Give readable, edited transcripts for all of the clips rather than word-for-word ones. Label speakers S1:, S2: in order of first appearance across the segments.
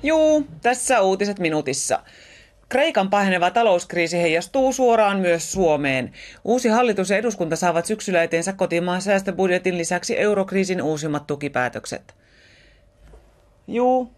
S1: Juu, tässä uutiset minuutissa. Kreikan paheneva talouskriisi heijastuu suoraan myös Suomeen. Uusi hallitus ja eduskunta saavat syksyllä eteensä kotimaan säästöbudjetin lisäksi eurokriisin uusimmat tukipäätökset. Juu.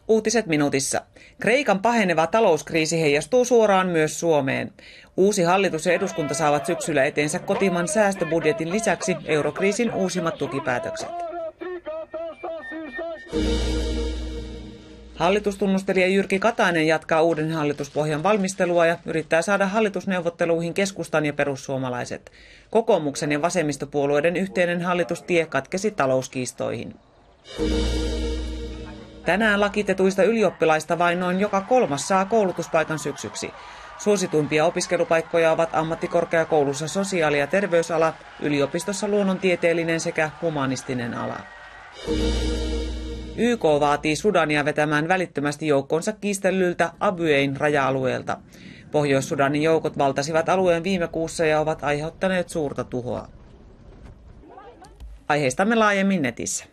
S1: Uutiset minuutissa. Kreikan paheneva talouskriisi heijastuu suoraan myös Suomeen. Uusi hallitus ja eduskunta saavat syksyllä eteensä kotimaan säästöbudjetin lisäksi eurokriisin uusimmat tukipäätökset. Hallitustunnustelija Jyrki Katainen jatkaa uuden hallituspohjan valmistelua ja yrittää saada hallitusneuvotteluihin keskustan ja perussuomalaiset. Kokoomuksen ja vasemmistopuolueiden yhteinen hallitustie katkesi talouskiistoihin. Tänään lakitetuista ylioppilaista vain noin joka kolmas saa koulutuspaikan syksyksi. Suosituimpia opiskelupaikkoja ovat ammattikorkeakoulussa sosiaali- ja terveysala, yliopistossa luonnontieteellinen sekä humanistinen ala. YK vaatii Sudania vetämään välittömästi joukkonsa kiistellyltä Abyein raja-alueelta. Pohjois-Sudanin joukot valtasivat alueen viime kuussa ja ovat aiheuttaneet suurta tuhoa. Aiheistamme laajemmin netissä.